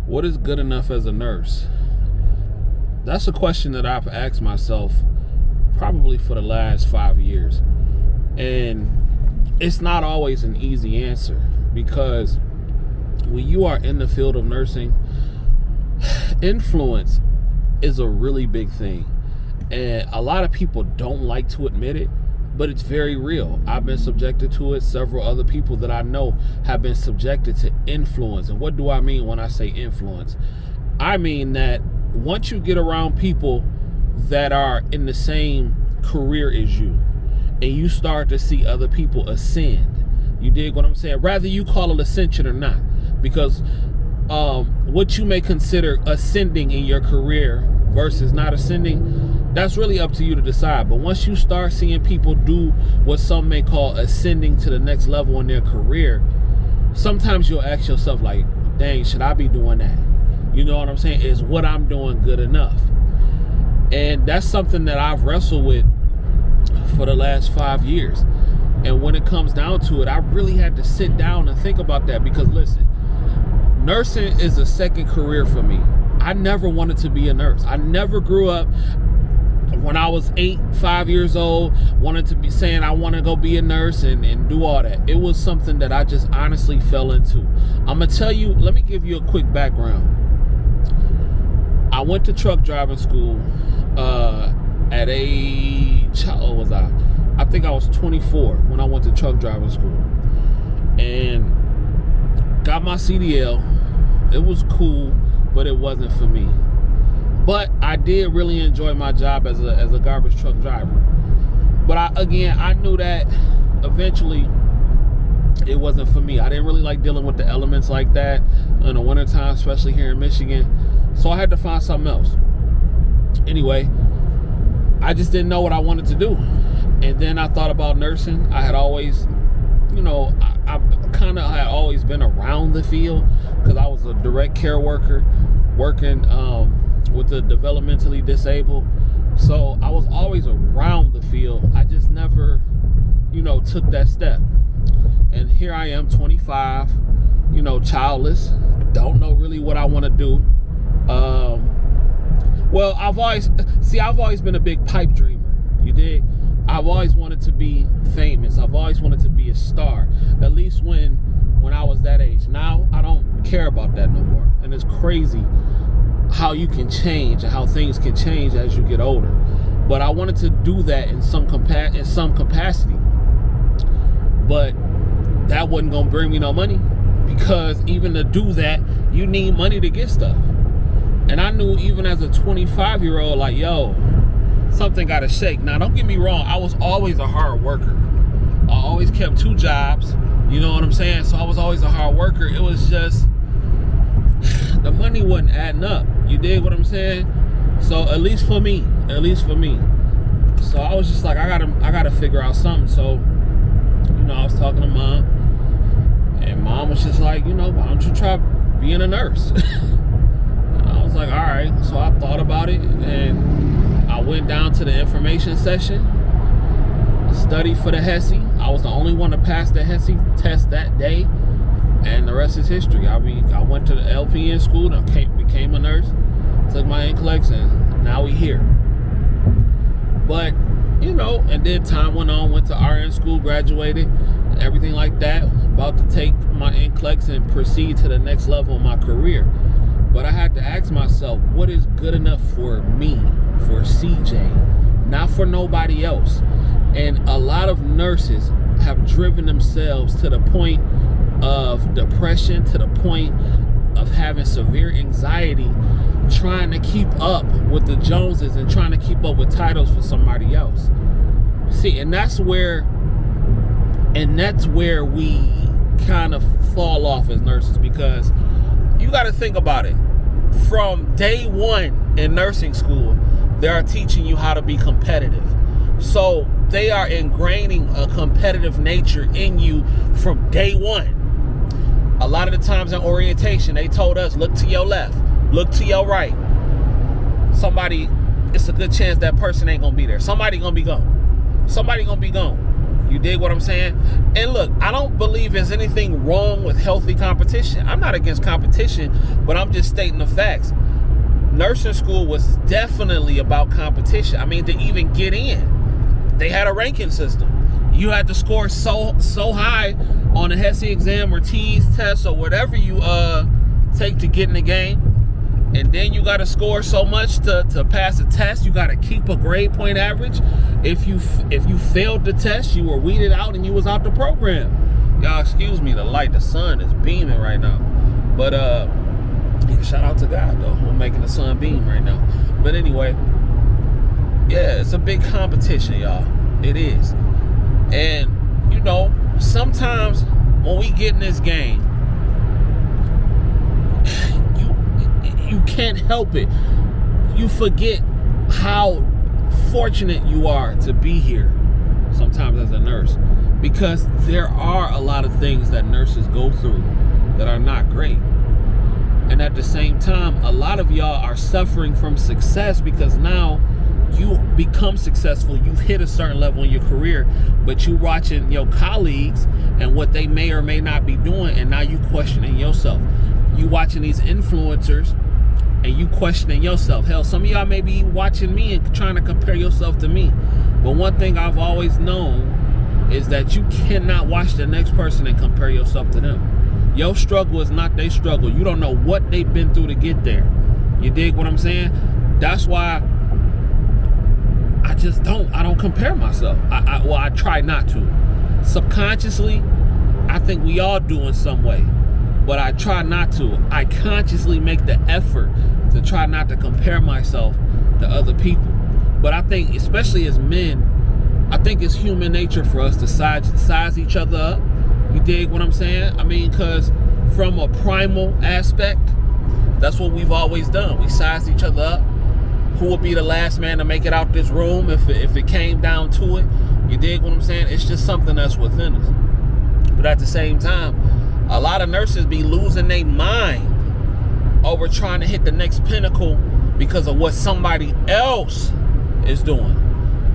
What is good enough as a nurse? That's a question that I've asked myself probably for the last 5 years. And it's not always an easy answer, because when you are in the field of nursing, influence is a really big thing. And a lot of people don't like to admit it, but it's very real. I've been subjected to it. Several other people that I know have been subjected to influence. And what do I mean when I say influence? I mean that once you get around people that are in the same career as you, and you start to see other people ascend, you dig what I'm saying? Rather you call it ascension or not, because what you may consider ascending in your career versus not ascending, that's really up to you to decide. But once you start seeing people do what some may call ascending to the next level in their career, sometimes you'll ask yourself like, dang, should I be doing that? You know what I'm saying? Is what I'm doing good enough? And that's something that I've wrestled with for the last 5 years. And when it comes down to it, I really had to sit down and think about that, because listen, nursing is a second career for me. I never wanted to be a nurse. I never grew up when I was 5 years old, wanted to be saying I want to go be a nurse and do all that. It was something that I just honestly fell into. I'm going to tell you, let me give you a quick background. I went to truck driving school at how was I? I think I was 24 when I went to truck driving school. And got my CDL. It was cool, but it wasn't for me. But I did really enjoy my job as a garbage truck driver. But I knew that eventually it wasn't for me. I didn't really like dealing with the elements like that in the wintertime, especially here in Michigan. So I had to find something else. Anyway, I just didn't know what I wanted to do. And then I thought about nursing. I had always, I kind of had always been around the field, because I was a direct care worker working with the developmentally disabled. So I was always around the field. I just never, took that step. And here I am, 25, childless, don't know really what I want to do. Well, I've always been a big pipe dreamer. You dig? I've always wanted to be famous. I've always wanted to be a star, at least when I was that age. Now I don't care about that no more. And it's crazy how you can change and how things can change as you get older. But I wanted to do that in some capacity. But that wasn't gonna bring me no money, because even to do that, you need money to get stuff. And I knew even as a 25-year-old, like, yo, something gotta shake. Now, don't get me wrong, I was always a hard worker. I always kept 2 jobs, you know what I'm saying? So I was always a hard worker. It was just, the money wasn't adding up. You dig what I'm saying? So at least for me. So I was just like, I gotta figure out something. So, I was talking to mom, and mom was just like, why don't you try being a nurse? And I was like, all right. So I thought about it, and I went down to the information session, studied for the HESI. I was the only one to pass the HESI test that day, and the rest is history. I went to the LPN school, became a nurse, took my NCLEX, and now we here. But, and then time went on, went to RN school, graduated, everything like that. About to take my NCLEX and proceed to the next level of my career. But I had to ask myself, what is good enough for me, for CJ, not for nobody else? And a lot of nurses have driven themselves to the point of depression, to the point of having severe anxiety, trying to keep up with the Joneses and trying to keep up with titles for somebody else. See, and that's where we kind of fall off as nurses, because you got to think about it. From day one in nursing school, they are teaching you how to be competitive. So they are ingraining a competitive nature in you from day one. A lot of the times in orientation, they told us, look to your left, look to your right. It's a good chance that person ain't gonna be there. Somebody gonna be gone. You dig what I'm saying? And look, I don't believe there's anything wrong with healthy competition. I'm not against competition, but I'm just stating the facts. Nursing school was definitely about competition. I mean, to even get in, they had a ranking system. You had to score so high on a HESI exam or TEAS test or whatever you take to get in the game. And then you got to score so much to pass a test. You got to keep a grade point average. If you failed the test, you were weeded out and you was out the program. Y'all excuse me, the sun is beaming right now. But yeah, shout out to God though, we're making the sun beam right now. But anyway, yeah, it's a big competition, y'all. It is. And you know, sometimes when we get in this game, you can't help it. You forget how fortunate you are to be here sometimes as a nurse, because there are a lot of things that nurses go through that are not great. And at the same time, a lot of y'all are suffering from success because now you become successful. You've hit a certain level in your career, but you watching your colleagues and what they may or may not be doing, and now you questioning yourself. You watching these influencers and you questioning yourself. Hell, some of y'all may be watching me and trying to compare yourself to me. But one thing I've always known is that you cannot watch the next person and compare yourself to them. Your struggle is not their struggle. You don't know what they've been through to get there. You dig what I'm saying? That's why I don't compare myself. I try not to. Subconsciously, I think we all do in some way, but I try not to. I consciously make the effort to try not to compare myself to other people. But I think, especially as men, I think it's human nature for us to size each other up. You dig what I'm saying? I mean, because from a primal aspect, that's what we've always done. We size each other up. Who would be the last man to make it out this room if it came down to it? You dig what I'm saying? It's just something that's within us. But at the same time, a lot of nurses be losing their mind over trying to hit the next pinnacle because of what somebody else is doing.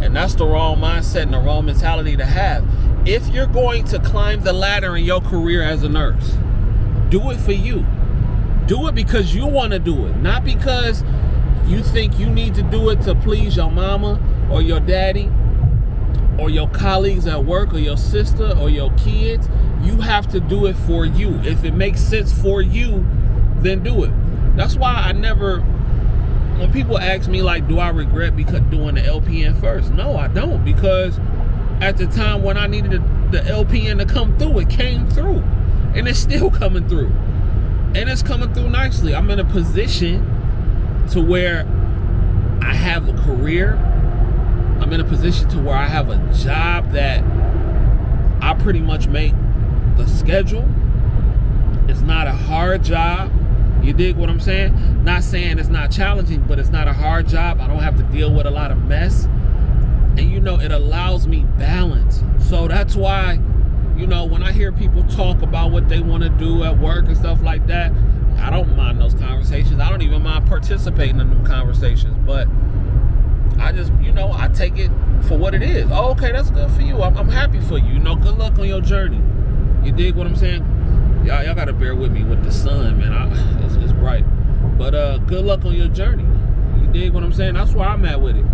And that's the wrong mindset and the wrong mentality to have. If you're going to climb the ladder in your career as a nurse, do it for you. Do it because you want to do it, not because you think you need to do it to please your mama or your daddy or your colleagues at work or your sister or your kids. You have to do it for you. If it makes sense for you, then do it. That's why I never, when people ask me like, do I regret because doing the LPN first? No, I don't, because at the time when I needed the LPN to come through, it came through, and it's still coming through, and it's coming through nicely. I'm in a position to where I have a career. I'm in a position to where I have a job that I pretty much make the schedule. It's not a hard job. You dig what I'm saying? Not saying it's not challenging, but it's not a hard job. I don't have to deal with a lot of mess. And you know, it allows me balance. So that's why, you know, when I hear people talk about what they want to do at work and stuff like that, I don't mind those conversations. I don't even mind participating in them conversations. But I just, you know, I take it for what it is. Oh, okay, that's good for you. I'm happy for you. You know, good luck on your journey. You dig what I'm saying? Y'all got to bear with me with the sun, man. It's bright. But good luck on your journey. You dig what I'm saying? That's where I'm at with it.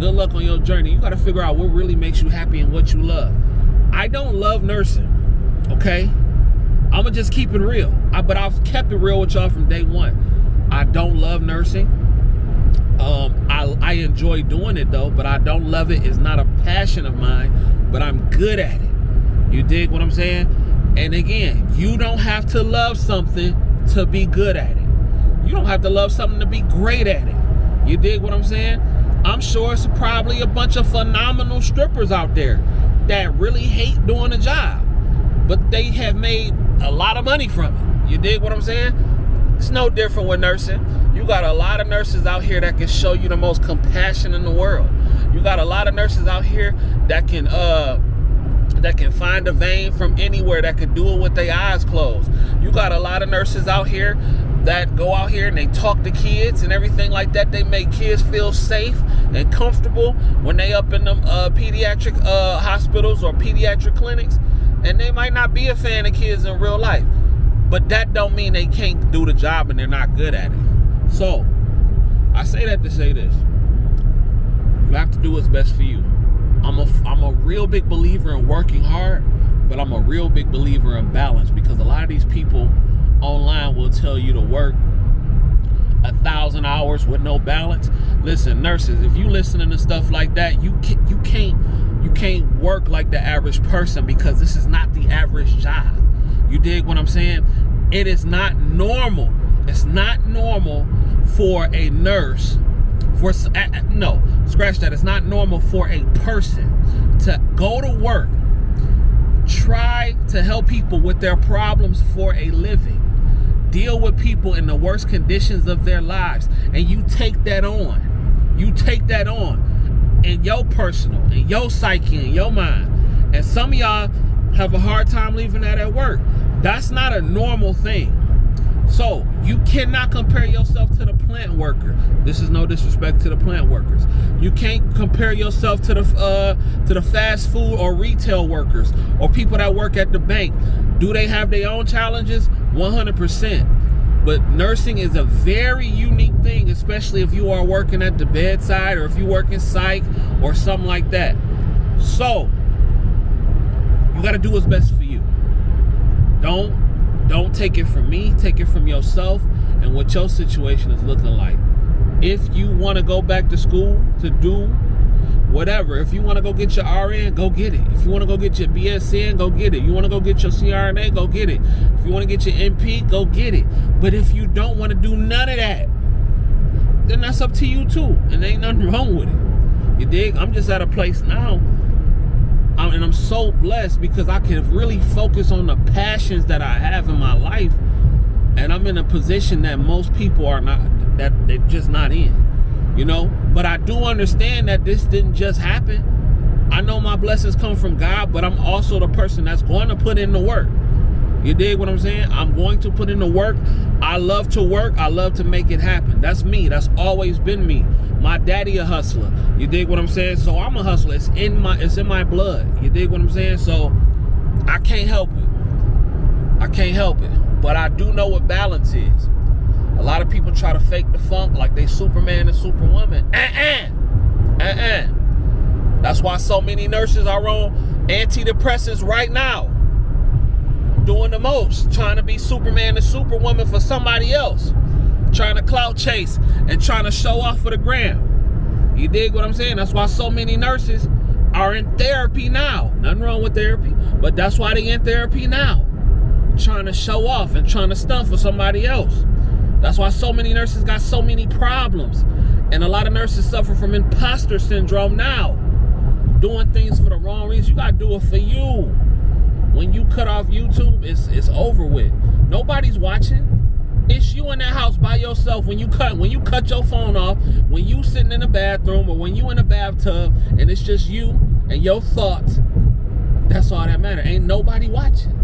Good luck on your journey. You got to figure out what really makes you happy and what you love. I don't love nursing, okay? I'm going to just keep it real. But I've kept it real with y'all from day one. I don't love nursing. I enjoy doing it, though, but I don't love it. It's not a passion of mine, but I'm good at it. You dig what I'm saying? And again, you don't have to love something to be good at it. You don't have to love something to be great at it. You dig what I'm saying? I'm sure it's probably a bunch of phenomenal strippers out there that really hate doing a job, but they have made a lot of money from it. You dig what I'm saying? It's no different with nursing. You got a lot of nurses out here that can show you the most compassion in the world. You got a lot of nurses out here that can find a vein from anywhere, that can do it with their eyes closed. You got a lot of nurses out here that go out here and they talk to kids and everything like that. They make kids feel safe. and comfortable when they up in them pediatric hospitals or pediatric clinics, and they might not be a fan of kids in real life, but that don't mean they can't do the job and they're not good at it. So I say that to say this: you have to do what's best for you. I'm a real big believer in working hard, but I'm a real big believer in balance, because a lot of these people online will tell you to work 1,000 hours with no balance. Listen, nurses, if you listening to stuff like that, you can't work like the average person, because this is not the average job. You dig what I'm saying? It is not normal. It's not normal for a nurse, no, scratch that. It's not normal for a person to go to work, try to help people with their problems for a living, deal with people in the worst conditions of their lives, and you take that on. You take that on in your personal, in your psyche, in your mind. And some of y'all have a hard time leaving that at work. That's not a normal thing. So you cannot compare yourself to the plant worker. This is no disrespect to the plant workers. You can't compare yourself to the fast food or retail workers or people that work at the bank. Do they have their own challenges? 100%. But nursing is a very unique thing, especially if you are working at the bedside or if you work in psych or something like that. So you got to do what's best for you. Don't take it from me. Take it from yourself and what your situation is looking like. If you want to go back to school to do whatever, if you want to go get your RN, go get it. If you want to go get your BSN, go get it. You want to go get your CRNA, go get it. If you want to get your MP, go get it. But if you don't want to do none of that, then that's up to you too. And there ain't nothing wrong with it. You dig? I'm just at a place now, and I'm so blessed because I can really focus on the passions that I have in my life. And I'm in a position that most people are not, that they're just not in, you know? But I do understand that this didn't just happen. I know my blessings come from God, but I'm also the person that's going to put in the work. You dig what I'm saying? I'm going to put in the work. I love to work. I love to make it happen. That's me. That's always been me. My daddy a hustler. You dig what I'm saying? So I'm a hustler. It's in my blood. You dig what I'm saying? So I can't help it. I can't help it. But I do know what balance is. A lot of people try to fake the funk like they Superman and Superwoman. That's why so many nurses are on antidepressants right now, doing the most, trying to be Superman and Superwoman for somebody else, trying to clout chase and trying to show off for the gram. You dig what I'm saying? That's why so many nurses are in therapy now. Nothing wrong with therapy, but that's why they in therapy now, trying to show off and trying to stunt for somebody else. That's why so many nurses got so many problems. And a lot of nurses suffer from imposter syndrome now, doing things for the wrong reasons. You gotta do it for you. When you cut off YouTube, it's over with. Nobody's watching. It's you in that house by yourself. When you cut your phone off, when you sitting in the bathroom or when you in the bathtub and it's just you and your thoughts, that's all that matters. Ain't nobody watching.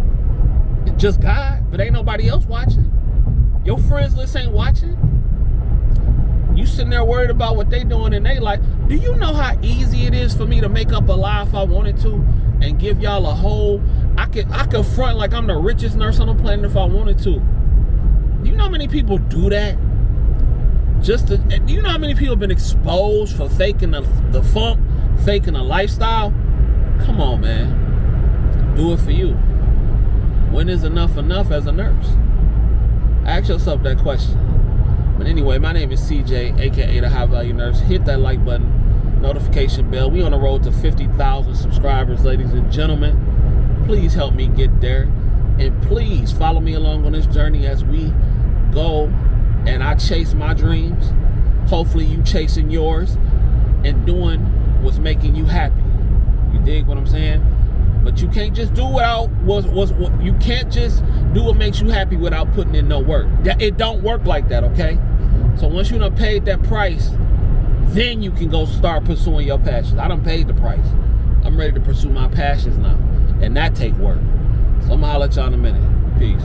It's just God, but ain't nobody else watching. Your friends list ain't watching. You sitting there worried about what they doing and they like, do you know how easy it is for me to make up a lie if I wanted to and give y'all a whole, I could front like I'm the richest nurse on the planet if I wanted to. Do you know how many people do that? Do you know how many people have been exposed for faking the funk, faking a lifestyle? Come on, man. Do it for you. When is enough as a nurse? Ask yourself that question. But anyway, my name is CJ, aka the High Value Nurse. Hit that like button, notification bell. We on the road to 50,000 subscribers, ladies and gentlemen. Please help me get there. And please follow me along on this journey as we go and I chase my dreams. Hopefully you chasing yours and doing what's making you happy. You dig what I'm saying? But you can't just do you can't just do what makes you happy without putting in no work. It don't work like that, okay? So once you done paid that price, then you can go start pursuing your passions. I done paid the price. I'm ready to pursue my passions now. And that take work. So I'm gonna holler at y'all in a minute. Peace.